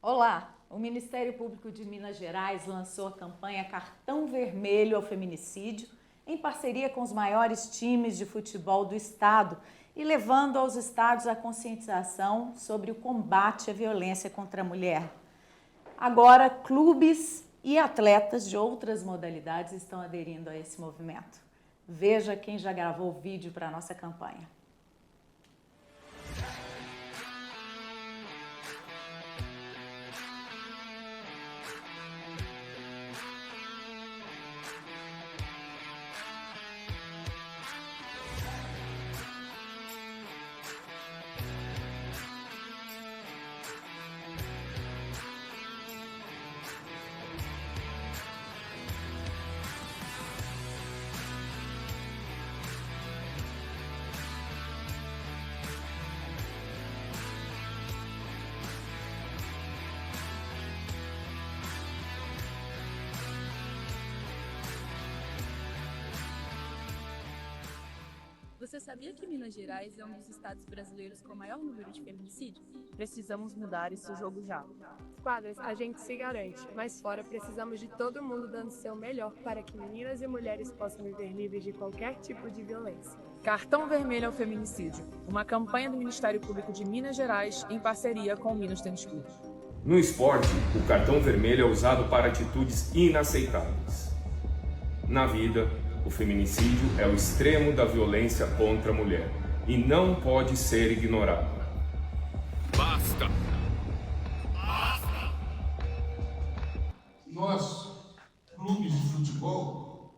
Olá! O Ministério Público de Minas Gerais lançou a campanha Cartão Vermelho ao Feminicídio em parceria com os maiores times de futebol do estado e levando aos estádios a conscientização sobre o combate à violência contra a mulher. Agora, clubes e atletas de outras modalidades estão aderindo a esse movimento. Veja quem já gravou o vídeo para a nossa campanha. Você sabia que Minas Gerais é um dos estados brasileiros com o maior número de feminicídios? Precisamos mudar esse jogo já. Quadras, a gente se garante, mas fora precisamos de todo mundo dando seu melhor para que meninas e mulheres possam viver livres de qualquer tipo de violência. Cartão Vermelho ao Feminicídio, uma campanha do Ministério Público de Minas Gerais em parceria com o Minas Tênis Clube. No esporte, o cartão vermelho é usado para atitudes inaceitáveis. Na vida, o feminicídio é o extremo da violência contra a mulher e não pode ser ignorado. Basta! Basta! Nós, clubes de futebol,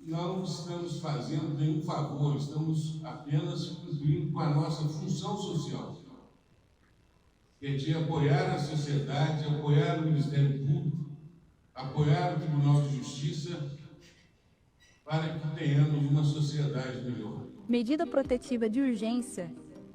não estamos fazendo nenhum favor, estamos apenas cumprindo com a nossa função social, que é de apoiar a sociedade, apoiar o Ministério Público, apoiar o Tribunal de Justiça, para que tenhamos uma sociedade melhor. Medida protetiva de urgência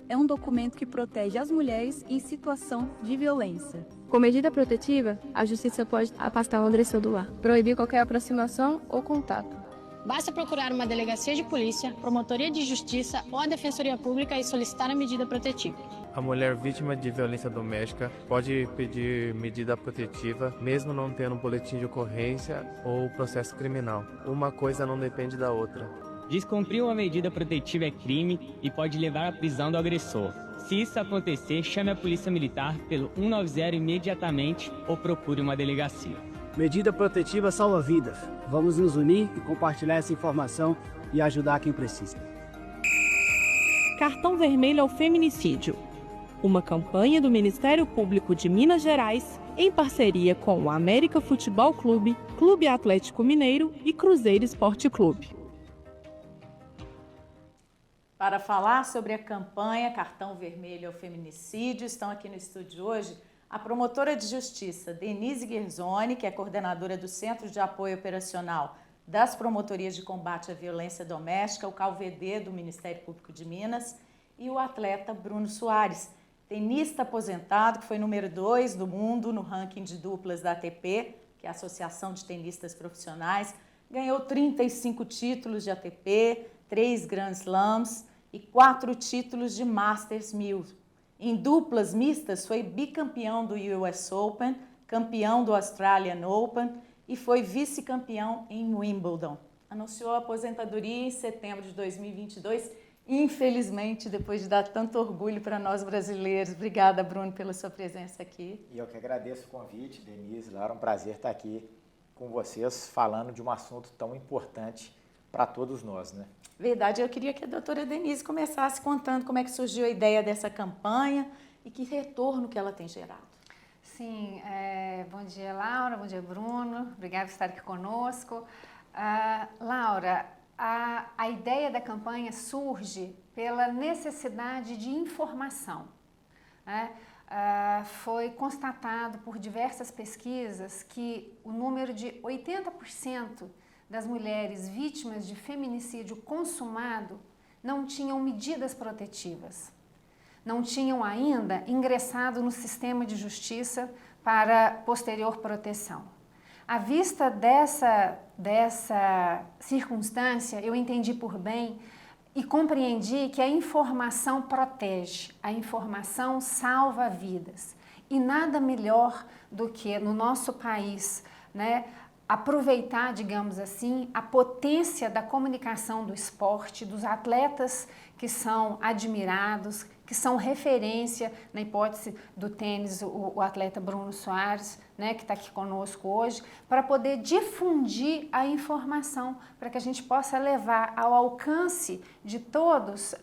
é um documento que protege as mulheres em situação de violência. Com medida protetiva, a Justiça pode afastar o agressor do lar, proibir qualquer aproximação ou contato. Basta procurar uma delegacia de polícia, promotoria de justiça ou a defensoria pública e solicitar a medida protetiva. A mulher vítima de violência doméstica pode pedir medida protetiva, mesmo não tendo boletim de ocorrência ou processo criminal. Uma coisa não depende da outra. Descumprir uma medida protetiva é crime e pode levar à prisão do agressor. Se isso acontecer, chame a Polícia Militar pelo 190 imediatamente ou procure uma delegacia. Medida protetiva salva vidas. Vamos nos unir e compartilhar essa informação e ajudar quem precisa. Cartão Vermelho ao Feminicídio. Uma campanha do Ministério Público de Minas Gerais em parceria com o América Futebol Clube, Clube Atlético Mineiro e Cruzeiro Esporte Clube. Para falar sobre a campanha Cartão Vermelho ao Feminicídio, estão aqui no estúdio hoje a promotora de justiça Denise Guerzoni, que é coordenadora do Centro de Apoio Operacional das Promotorias de Combate à Violência Doméstica, o CAUVD do Ministério Público de Minas, e o atleta Bruno Soares, tenista aposentado, que foi número 2 do mundo no ranking de duplas da ATP, que é a Associação de Tenistas Profissionais, ganhou 35 títulos de ATP, 3 Grand Slams e 4 títulos de Masters 1000. Em duplas mistas, foi bicampeão do US Open, campeão do Australian Open e foi vice-campeão em Wimbledon. Anunciou a aposentadoria em setembro de 2022, infelizmente, depois de dar tanto orgulho para nós brasileiros. Obrigada, Bruno, pela sua presença aqui. E eu que agradeço o convite, Denise, Laura, um prazer estar aqui com vocês, falando de um assunto tão importante para todos nós, né? Verdade, eu queria que a doutora Denise começasse contando como é que surgiu a ideia dessa campanha e que retorno que ela tem gerado. Sim, bom dia, Laura, bom dia, Bruno, obrigada por estar aqui conosco. Laura, a ideia da campanha surge pela necessidade de informação, né? Foi constatado por diversas pesquisas que o número de 80% das mulheres vítimas de feminicídio consumado não tinham medidas protetivas, não tinham ainda ingressado no sistema de justiça para posterior proteção. À vista dessa circunstância, eu entendi por bem e compreendi que a informação protege, a informação salva vidas. E nada melhor do que no nosso país, né, aproveitar, digamos assim, a potência da comunicação do esporte, dos atletas que são admirados, que são referência, na hipótese do tênis, o atleta Bruno Soares, né, que está aqui conosco hoje, para poder difundir a informação, para que a gente possa levar ao alcance de todos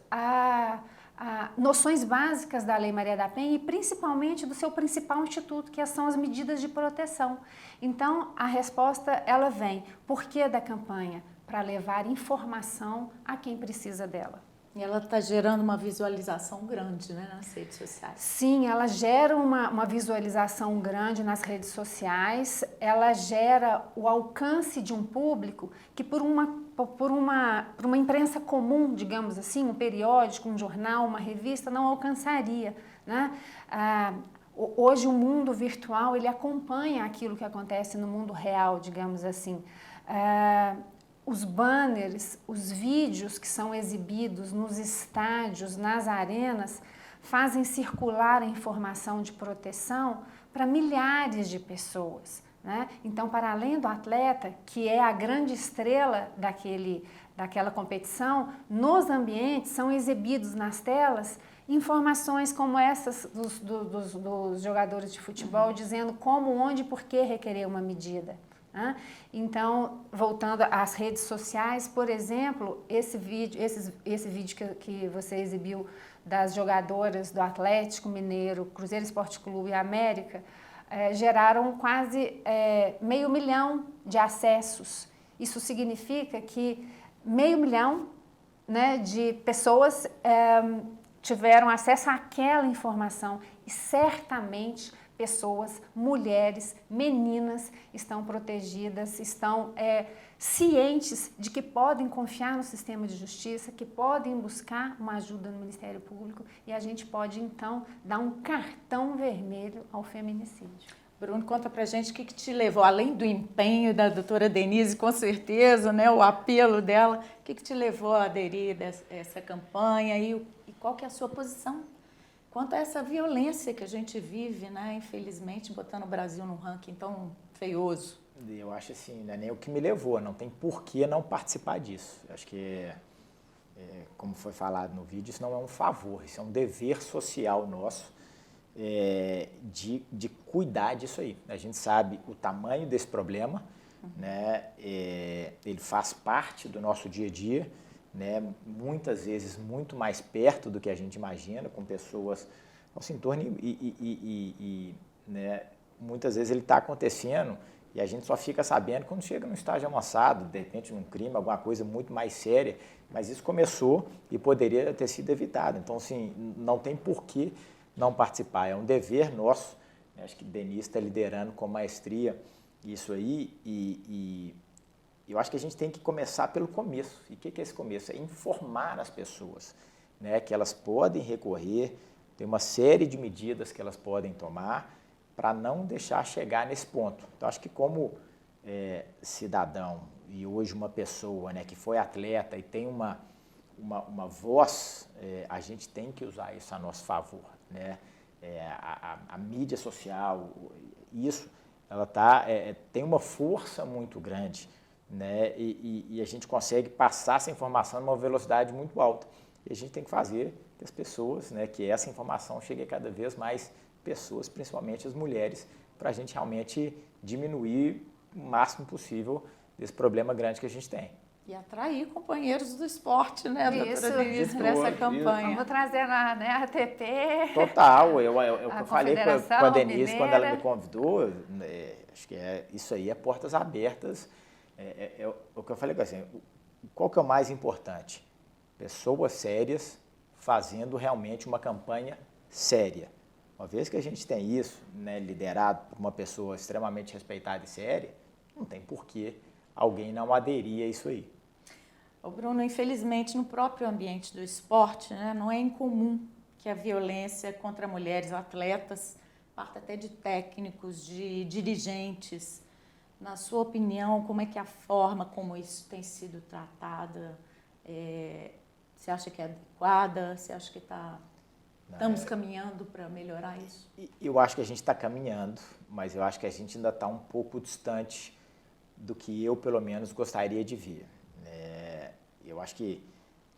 noções básicas da Lei Maria da Penha e principalmente do seu principal instituto, que são as medidas de proteção. Então, a resposta, ela vem. Por que da campanha? Para levar informação a quem precisa dela. E ela está gerando uma visualização grande, né, nas redes sociais. Sim, ela gera uma visualização grande nas redes sociais, ela gera o alcance de um público que por uma imprensa comum, digamos assim, um periódico, um jornal, uma revista, não alcançaria, né? Hoje o mundo virtual, ele acompanha aquilo que acontece no mundo real, digamos assim. Os banners, os vídeos que são exibidos nos estádios, nas arenas, fazem circular a informação de proteção para milhares de pessoas, né? Então, para além do atleta, que é a grande estrela daquela competição, nos ambientes são exibidos nas telas informações como essas dos jogadores de futebol, dizendo como, onde e por que requerer uma medida. Então, voltando às redes sociais, por exemplo, esse vídeo que você exibiu das jogadoras do Atlético Mineiro, Cruzeiro Esporte Clube e América, geraram quase 500 mil de acessos. Isso significa que 500 mil, né, de pessoas tiveram acesso àquela informação e certamente pessoas, mulheres, meninas estão protegidas, estão cientes de que podem confiar no sistema de justiça, que podem buscar uma ajuda no Ministério Público e a gente pode, então, dar um cartão vermelho ao feminicídio. Bruno, conta pra gente o que te levou, além do empenho da doutora Denise, com certeza, né, o apelo dela, o que te levou a aderir a essa campanha e qual que é a sua posição quanto a essa violência que a gente vive, né, infelizmente, botando o Brasil num ranking tão feioso? Eu acho assim, não é nem o que me levou, não tem por que não participar disso. Eu acho que, como foi falado no vídeo, isso não é um favor, isso é um dever social nosso de cuidar disso aí. A gente sabe o tamanho desse problema, né, ele faz parte do nosso dia a dia, né, muitas vezes muito mais perto do que a gente imagina, com pessoas ao seu entorno né, muitas vezes ele está acontecendo e a gente só fica sabendo quando chega num estágio avançado, de repente num crime, alguma coisa muito mais séria, mas isso começou e poderia ter sido evitado. Então, assim, não tem por que não participar, é um dever nosso, né? Acho que Denise está liderando com maestria isso aí e eu acho que a gente tem que começar pelo começo. E o que é esse começo? É informar as pessoas, né, que elas podem recorrer, tem uma série de medidas que elas podem tomar para não deixar chegar nesse ponto. Então, acho que como cidadão e hoje uma pessoa, né, que foi atleta e tem uma voz, a gente tem que usar isso a nosso favor, né? A mídia social, isso, ela tem uma força muito grande, né? E a gente consegue passar essa informação numa velocidade muito alta. E a gente tem que fazer que as pessoas, né, que essa informação chegue a cada vez mais pessoas, principalmente as mulheres, para a gente realmente diminuir o máximo possível desse problema grande que a gente tem. E atrair companheiros do esporte, né, doutora Denise, para essa campanha. Vamos trazer na ATP. Total, eu falei com a Denise quando ela me convidou, acho que isso aí é portas abertas. O que eu falei assim, qual que é o mais importante? Pessoas sérias fazendo realmente uma campanha séria. Uma vez que a gente tem isso, né, liderado por uma pessoa extremamente respeitada e séria, não tem por que alguém não aderir a isso aí. Ô Bruno, infelizmente no próprio ambiente do esporte, né, não é incomum que a violência contra mulheres atletas parta até de técnicos, de dirigentes. Na sua opinião, como é que é a forma como isso tem sido tratada? Você acha que é adequada? Você acha que está Estamos caminhando para melhorar isso? Eu acho que a gente está caminhando, mas eu acho que a gente ainda está um pouco distante do que eu, pelo menos, gostaria de ver. Eu acho que,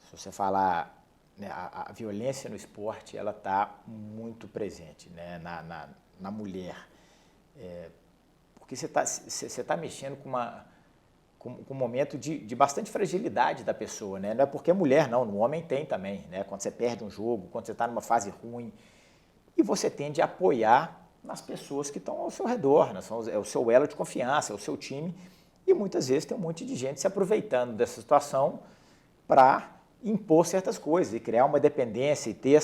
se você falar, né, a violência no esporte, ela está muito presente, né, na mulher. Porque você tá mexendo com um momento de bastante fragilidade da pessoa, né? Não é porque é mulher, não. No homem tem também, né? Quando você perde um jogo, quando você está numa fase ruim. E você tende a apoiar nas pessoas que estão ao seu redor, né? É o seu elo de confiança, é o seu time. E muitas vezes tem um monte de gente se aproveitando dessa situação para impor certas coisas e criar uma dependência e ter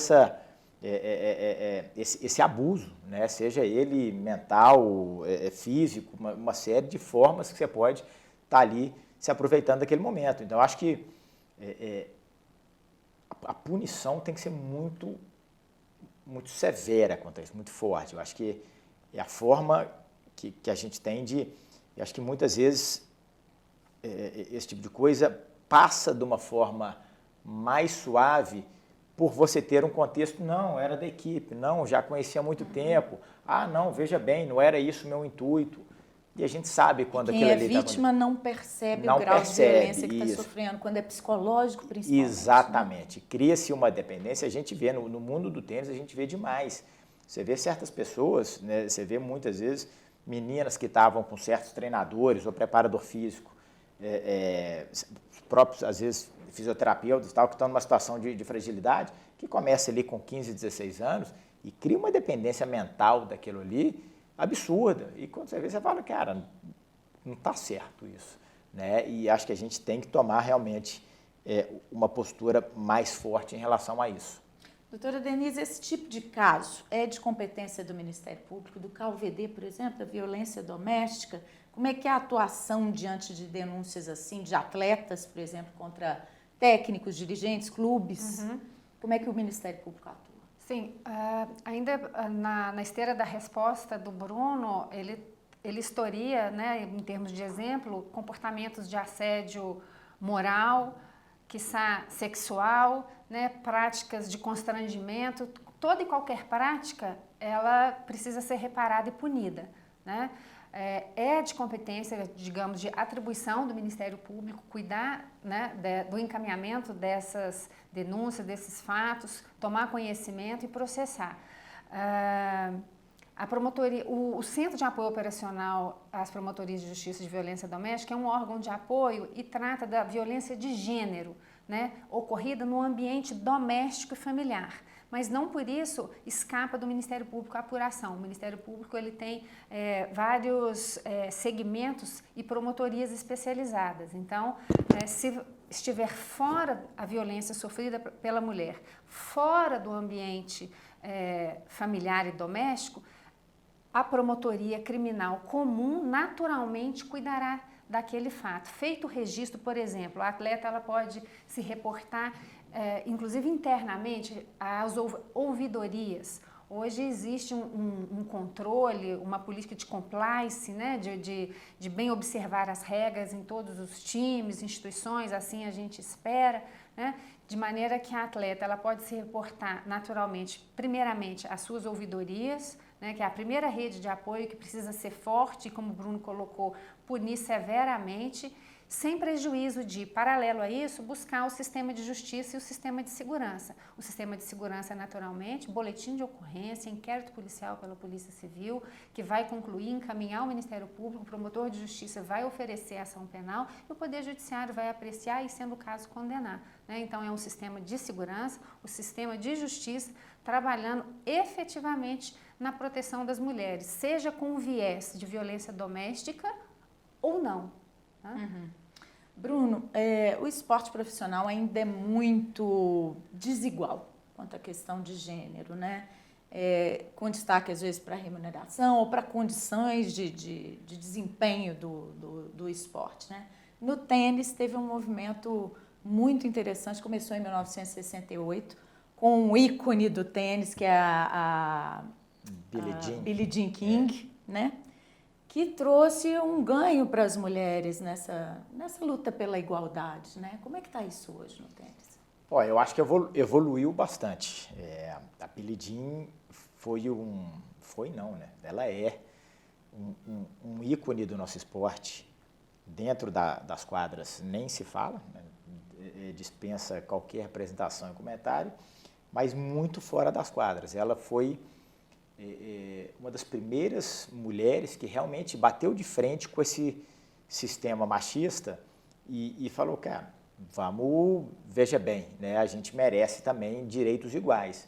esse abuso, né? Seja ele mental, físico, uma série de formas que você pode estar ali se aproveitando daquele momento. Então, eu acho que a punição tem que ser muito severa contra isso, muito forte. Eu acho que é a forma que a gente tem de... Eu acho que muitas vezes esse tipo de coisa passa de uma forma mais suave por você ter um contexto, não, era da equipe, não, já conhecia há muito tempo, não, veja bem, não era isso o meu intuito. E a gente sabe quando aquilo ali... Quem é vítima não percebe o grau de violência que está sofrendo, quando é psicológico, principalmente. Exatamente. Né? Cria-se uma dependência, a gente vê no mundo do tênis, a gente vê demais. Você vê certas pessoas, né, você vê muitas vezes meninas que estavam com certos treinadores ou preparador físico, próprios, às vezes, fisioterapeutas, tal, que estão numa situação de fragilidade, que começa ali com 15, 16 anos e cria uma dependência mental daquilo ali absurda. E quando você vê, você fala, cara, não está certo isso. Né? E acho que a gente tem que tomar realmente uma postura mais forte em relação a isso. Doutora Denise, esse tipo de caso é de competência do Ministério Público, do CAUVD, por exemplo, da violência doméstica? Como é que é a atuação diante de denúncias assim, de atletas, por exemplo, contra técnicos, dirigentes, clubes? Como é que o Ministério Público atua? Sim, ainda na esteira da resposta do Bruno, ele historia, né, em termos de exemplo, comportamentos de assédio moral, quiçá sexual, né, práticas de constrangimento. Toda e qualquer prática, ela precisa ser reparada e punida, né? É de competência, digamos, de atribuição do Ministério Público cuidar, né, do encaminhamento dessas denúncias, desses fatos, tomar conhecimento e processar. A promotoria, o Centro de Apoio Operacional às Promotorias de Justiça de Violência Doméstica é um órgão de apoio e trata da violência de gênero, né, ocorrida no ambiente doméstico e familiar. Mas não por isso escapa do Ministério Público a apuração. O Ministério Público ele tem vários segmentos e promotorias especializadas. Então, se estiver fora a violência sofrida pela mulher, fora do ambiente familiar e doméstico, a promotoria criminal comum naturalmente cuidará daquele fato. Feito o registro, por exemplo, a atleta ela pode se reportar inclusive internamente, as ouvidorias. Hoje existe um controle, uma política de compliance, né, de bem observar as regras em todos os times, instituições, assim a gente espera, né, de maneira que a atleta ela pode se reportar naturalmente, primeiramente, às suas ouvidorias, né, que é a primeira rede de apoio que precisa ser forte, como o Bruno colocou, punir severamente, sem prejuízo de, paralelo a isso, buscar o sistema de justiça e o sistema de segurança. O sistema de segurança, naturalmente, boletim de ocorrência, inquérito policial pela Polícia Civil, que vai concluir, encaminhar ao Ministério Público, o promotor de justiça vai oferecer ação penal e o Poder Judiciário vai apreciar e, sendo o caso, condenar. Né? Então, é um sistema de segurança, o sistema de justiça, trabalhando efetivamente na proteção das mulheres, seja com viés de violência doméstica ou não. Né? Bruno, o esporte profissional ainda é muito desigual quanto à questão de gênero, né? Com destaque, às vezes, para a remuneração ou para condições de desempenho do esporte, né? No tênis, teve um movimento muito interessante, começou em 1968, com um ícone do tênis, que é a Billie Jean King, né? Que trouxe um ganho para as mulheres nessa luta pela igualdade, né? Como é que está isso hoje no tênis? Ó, eu acho que evoluiu bastante. A Billie Jean ela é um ícone do nosso esporte. Dentro das quadras nem se fala, né? Dispensa qualquer apresentação e comentário, mas muito fora das quadras. Ela foi uma das primeiras mulheres que realmente bateu de frente com esse sistema machista e falou, cara, veja bem, né, a gente merece também direitos iguais.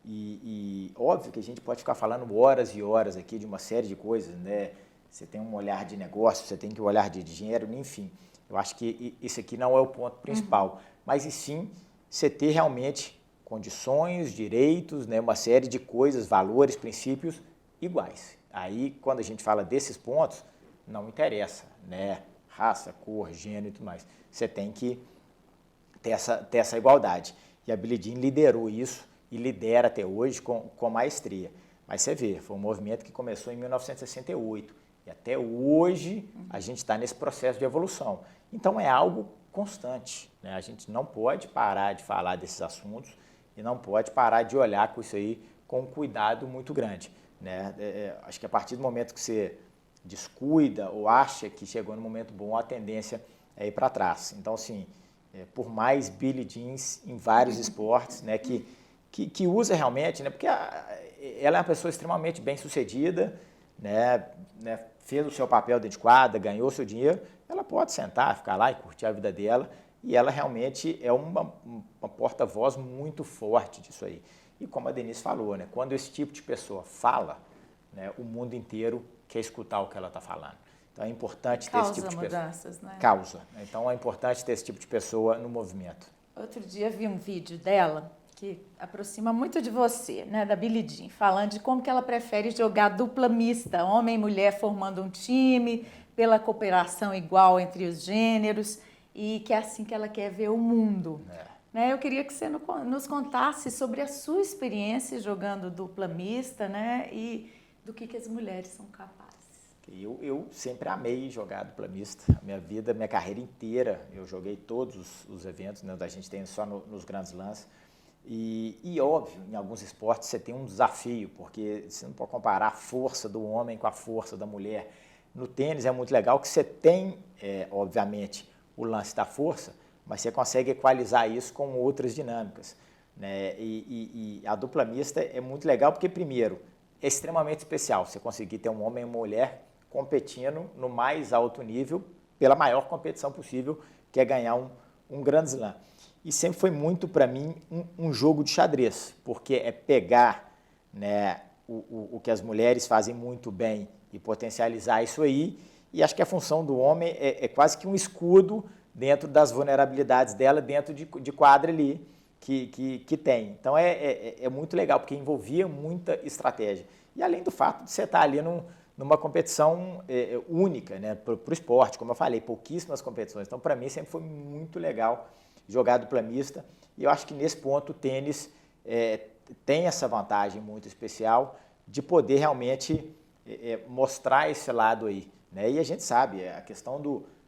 E óbvio que a gente pode ficar falando horas e horas aqui de uma série de coisas, né? Você tem um olhar de negócio, você tem que olhar de dinheiro, enfim. Eu acho que isso aqui não é o ponto principal, mas e sim você ter realmente condições, direitos, né, uma série de coisas, valores, princípios iguais. Aí, quando a gente fala desses pontos, não interessa, né, raça, cor, gênero e tudo mais. Você tem que ter essa igualdade. E a Billie Jean liderou isso e lidera até hoje com maestria. Mas você vê, foi um movimento que começou em 1968 e até hoje a gente está nesse processo de evolução. Então é algo constante, né? A gente não pode parar de falar desses assuntos e não pode parar de olhar com isso aí com um cuidado muito grande, né? Acho que a partir do momento que você descuida ou acha que chegou no momento bom, a tendência é ir para trás. Então, assim, por mais Billie Jeans em vários esportes, né, que usa realmente, né, porque ela é uma pessoa extremamente bem-sucedida, né, fez o seu papel dentro de quadra, ganhou seu dinheiro, ela pode sentar, ficar lá e curtir a vida dela, e ela realmente é uma porta-voz muito forte disso aí. E como a Denise falou, né, quando esse tipo de pessoa fala, né, o mundo inteiro quer escutar o que ela está falando. Então é importante ter esse tipo de pessoa. Causa mudanças, né? Causa. Então é importante ter esse tipo de pessoa no movimento. Outro dia vi um vídeo dela que aproxima muito de você, né, da Billie Jean, falando de como que ela prefere jogar dupla mista, homem e mulher formando um time, pela cooperação igual entre os gêneros, e que é assim que ela quer ver o mundo. Né, eu queria que você nos contasse sobre a sua experiência jogando dupla mista, né, e do que as mulheres são capazes. Eu sempre amei jogar dupla mista. Minha carreira inteira, eu joguei todos os eventos, né, a gente tem só nos grandes lãs. E óbvio, em alguns esportes você tem um desafio, porque você não pode comparar a força do homem com a força da mulher. No tênis é muito legal que você tem, obviamente, o lance da força, mas você consegue equalizar isso com outras dinâmicas, né? E a dupla mista é muito legal porque, primeiro, é extremamente especial você conseguir ter um homem e uma mulher competindo no mais alto nível, pela maior competição possível, que é ganhar um Grand Slam. E sempre foi muito, para mim, um jogo de xadrez, porque é pegar, né, o que as mulheres fazem muito bem e potencializar isso aí, e acho que a função do homem é quase que um escudo dentro das vulnerabilidades dela, dentro de quadra ali que tem. Então é muito legal, porque envolvia muita estratégia. E além do fato de você estar ali numa competição única, né, para o esporte, como eu falei, pouquíssimas competições. Então, para mim, sempre foi muito legal jogar dupla mista, e eu acho que nesse ponto o tênis tem essa vantagem muito especial de poder realmente mostrar esse lado aí, né? E a gente sabe, a questão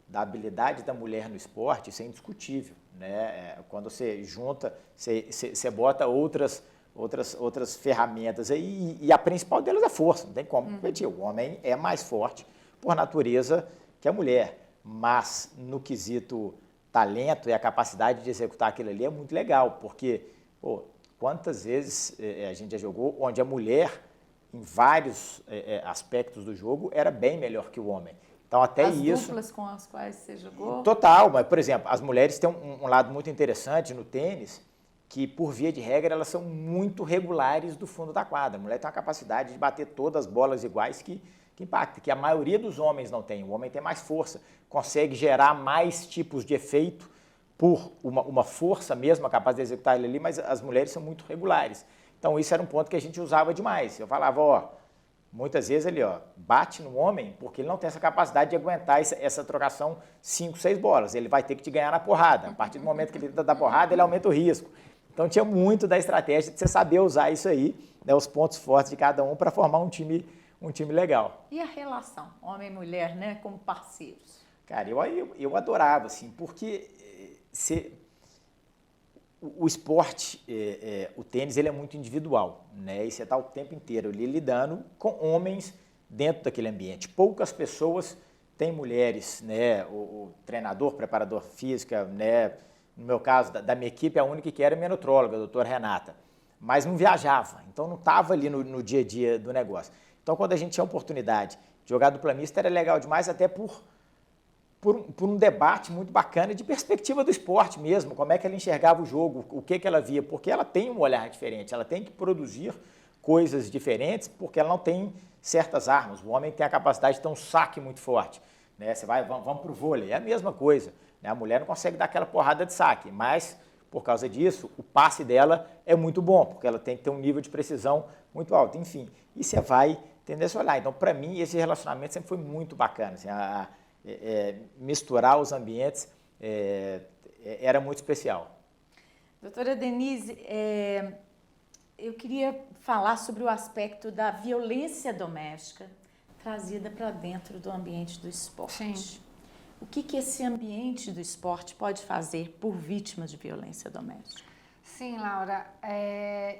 da habilidade da mulher no esporte, isso é indiscutível, né? Quando você junta, você bota outras ferramentas aí, e a principal delas é força, não tem como competir. O homem é mais forte por natureza que a mulher, mas no quesito talento e a capacidade de executar aquilo ali é muito legal, porque, quantas vezes a gente já jogou onde a mulher, em vários aspectos do jogo, era bem melhor que o homem. Então, até isso... As duplas com as quais você jogou? Total, mas, por exemplo, as mulheres têm um lado muito interessante no tênis, que, por via de regra, elas são muito regulares do fundo da quadra. A mulher tem uma capacidade de bater todas as bolas iguais que impacta, que a maioria dos homens não tem. O homem tem mais força, consegue gerar mais tipos de efeito por uma força mesmo, capaz de executar ele ali, mas as mulheres são muito regulares. Então, isso era um ponto que a gente usava demais. Eu falava, muitas vezes ele bate no homem porque ele não tem essa capacidade de aguentar essa trocação 5, 6 bolas. Ele vai ter que te ganhar na porrada. A partir do momento que ele tenta dar porrada, ele aumenta o risco. Então, tinha muito da estratégia de você saber usar isso aí, né, os pontos fortes de cada um para formar um time legal. E a relação homem e mulher, né, como parceiros? Cara, eu adorava, assim, porque o esporte, o tênis, ele é muito individual, né? E você está o tempo inteiro ali lidando com homens dentro daquele ambiente. Poucas pessoas têm mulheres, né? O treinador, preparador física, né? No meu caso, da minha equipe, a única que era minha nutróloga, a doutora Renata. Mas não viajava, então não estava ali no dia a dia do negócio. Então, quando a gente tinha a oportunidade de jogar dupla mista, era legal demais, até por um debate muito bacana de perspectiva do esporte mesmo, como é que ela enxergava o jogo, o que ela via, porque ela tem um olhar diferente, ela tem que produzir coisas diferentes, porque ela não tem certas armas. O homem tem a capacidade de ter um saque muito forte, né? Você vai, vamos para o vôlei, é a mesma coisa, né? A mulher não consegue dar aquela porrada de saque, mas por causa disso, o passe dela é muito bom, porque ela tem que ter um nível de precisão muito alto, enfim, e você vai tender a se olhar. Então, para mim, esse relacionamento sempre foi muito bacana, assim, misturar os ambientes era muito especial. Doutora Denise, eu queria falar sobre o aspecto da violência doméstica trazida para dentro do ambiente do esporte. Sim. O que esse ambiente do esporte pode fazer por vítimas de violência doméstica? Sim, Laura,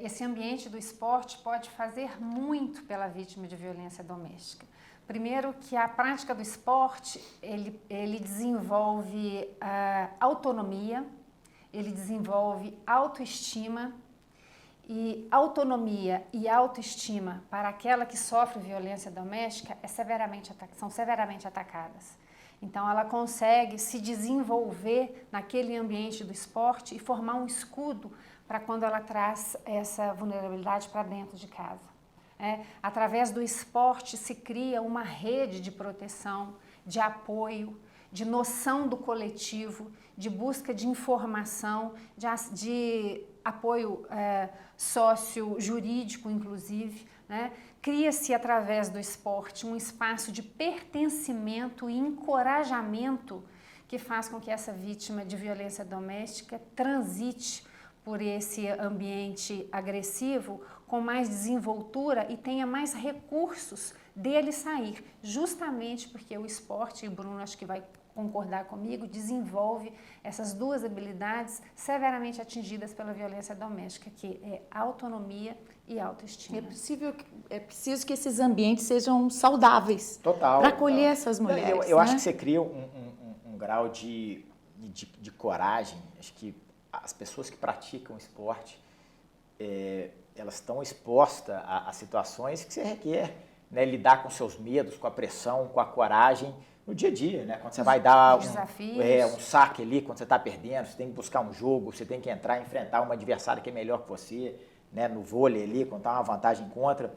esse ambiente do esporte pode fazer muito pela vítima de violência doméstica. Primeiro que a prática do esporte, ele desenvolve autonomia, ele desenvolve autoestima, e autonomia e autoestima para aquela que sofre violência doméstica são severamente atacadas. Então, ela consegue se desenvolver naquele ambiente do esporte e formar um escudo para quando ela traz essa vulnerabilidade para dentro de casa. Através do esporte se cria uma rede de proteção, de apoio, de noção do coletivo, de busca de informação, de apoio sócio-jurídico, inclusive, né? Cria-se através do esporte um espaço de pertencimento e encorajamento que faz com que essa vítima de violência doméstica transite por esse ambiente agressivo com mais desenvoltura e tenha mais recursos dele sair, justamente porque o esporte, e o Bruno acho que vai concordar comigo, desenvolve essas duas habilidades severamente atingidas pela violência doméstica, que é autonomia e autoestima. É preciso que esses ambientes sejam saudáveis. Total. Para acolher essas mulheres. Eu acho que você cria um grau de coragem. Acho que as pessoas que praticam esporte, elas estão expostas a situações que você requer, né, lidar com seus medos, com a pressão, com a coragem no dia a dia, né? Quando você vai dar um saque ali, quando você está perdendo, você tem que buscar um jogo, você tem que entrar e enfrentar um adversário que é melhor que você, né? No vôlei ali, quando está uma vantagem contra.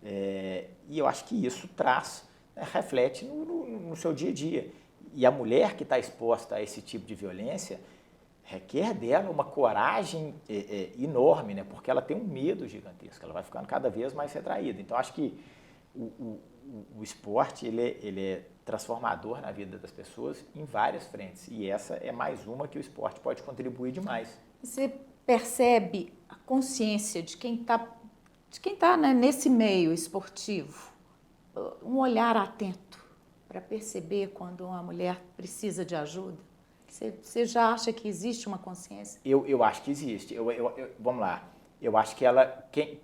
E eu acho que isso reflete no seu dia a dia. E a mulher que está exposta a esse tipo de violência requer dela uma coragem enorme, né? Porque ela tem um medo gigantesco, ela vai ficando cada vez mais retraída. Então, acho que o esporte ele é transformador na vida das pessoas em várias frentes. E essa é mais uma que o esporte pode contribuir demais. Você percebe a consciência de quem está né, nesse meio esportivo, um olhar atento para perceber quando uma mulher precisa de ajuda? Você já acha que existe uma consciência? Eu acho que existe. Vamos lá. Eu acho que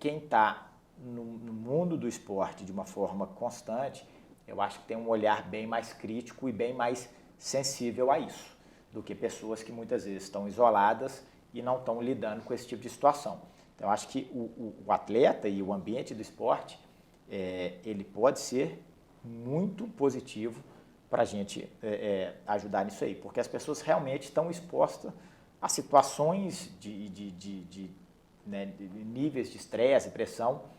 quem está no mundo do esporte de uma forma constante, eu acho que tem um olhar bem mais crítico e bem mais sensível a isso, do que pessoas que muitas vezes estão isoladas e não estão lidando com esse tipo de situação. Então, eu acho que o atleta e o ambiente do esporte, ele pode ser muito positivo para a gente ajudar nisso aí, porque as pessoas realmente estão expostas a situações de níveis de estresse e pressão.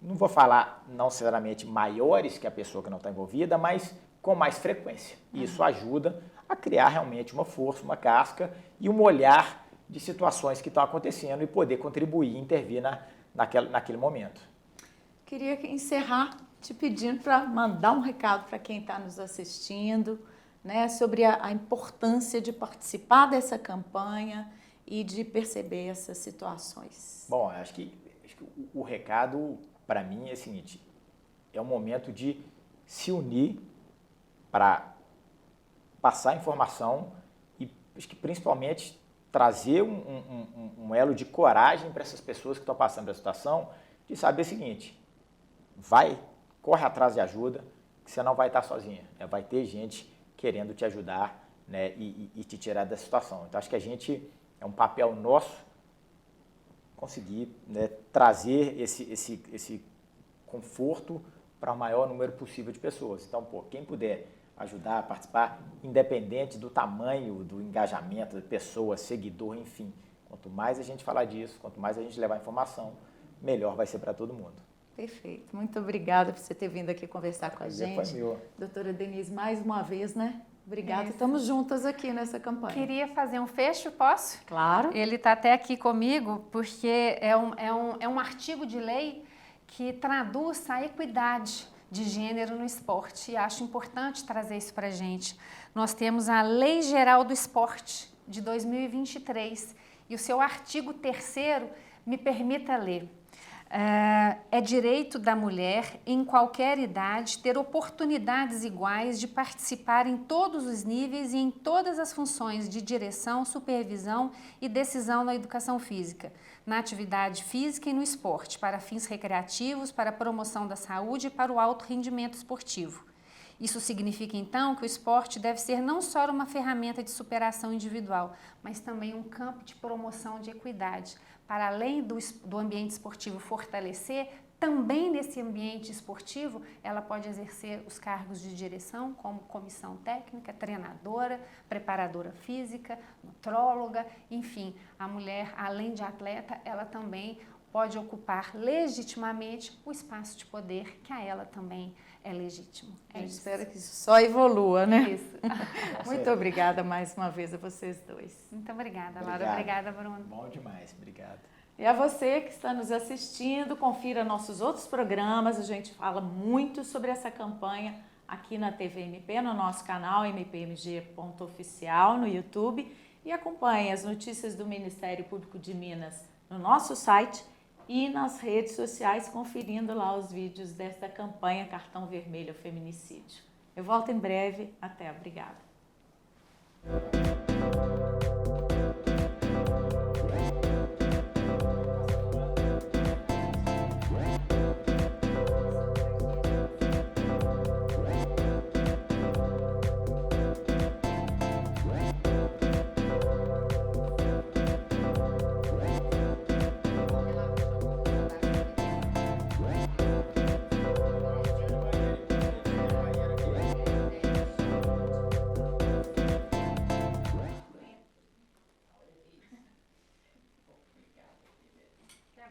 Não vou falar não necessariamente maiores que a pessoa que não está envolvida, mas com mais frequência. E isso ajuda a criar realmente uma força, uma casca e um olhar de situações que estão acontecendo e poder contribuir, intervir naquele momento. Queria encerrar te pedindo para mandar um recado para quem está nos assistindo, né, sobre a importância de participar dessa campanha e de perceber essas situações. Bom, acho que o recado para mim é o seguinte: é um momento de se unir para passar informação e acho que principalmente trazer um elo de coragem para essas pessoas que estão passando pela situação, de saber o seguinte, corre atrás de ajuda, que você não vai estar sozinha, né? Vai ter gente querendo te ajudar, né, e te tirar da situação. Então, acho que é um papel nosso conseguir, né, trazer esse conforto para o maior número possível de pessoas. Então, quem puder ajudar, participar, independente do tamanho, do engajamento da pessoa, seguidor, enfim. Quanto mais a gente falar disso, quanto mais a gente levar informação, melhor vai ser para todo mundo. Perfeito. Muito obrigada por você ter vindo aqui conversar com a gente. Foi meu. Doutora Denise, mais uma vez, né? Obrigada. Estamos juntas aqui nessa campanha. Queria fazer um fecho, posso? Claro. Ele está até aqui comigo porque é um artigo de lei que traduz a equidade de gênero no esporte, e acho importante trazer isso para a gente. Nós temos a Lei Geral do Esporte de 2023 e o seu artigo 3º me permita ler. É direito da mulher, em qualquer idade, ter oportunidades iguais de participar em todos os níveis e em todas as funções de direção, supervisão e decisão na educação física, na atividade física e no esporte, para fins recreativos, para a promoção da saúde e para o alto rendimento esportivo. Isso significa, então, que o esporte deve ser não só uma ferramenta de superação individual, mas também um campo de promoção de equidade. Para além do ambiente esportivo fortalecer, também nesse ambiente esportivo, ela pode exercer os cargos de direção, como comissão técnica, treinadora, preparadora física, nutróloga, enfim, a mulher, além de atleta, ela também pode ocupar legitimamente o espaço de poder que a ela também é legítimo. Eu espero que isso só evolua, né? Isso. Muito obrigada mais uma vez a vocês dois. Muito obrigada, Laura. Obrigada, Bruno. Bom demais. Obrigado. E a você que está nos assistindo, confira nossos outros programas. A gente fala muito sobre essa campanha aqui na TV MP, no nosso canal mpmg.oficial no YouTube. E acompanhe as notícias do Ministério Público de Minas no nosso site e nas redes sociais, conferindo lá os vídeos desta campanha Cartão Vermelho ao Feminicídio. Eu volto em breve. Até. Obrigada.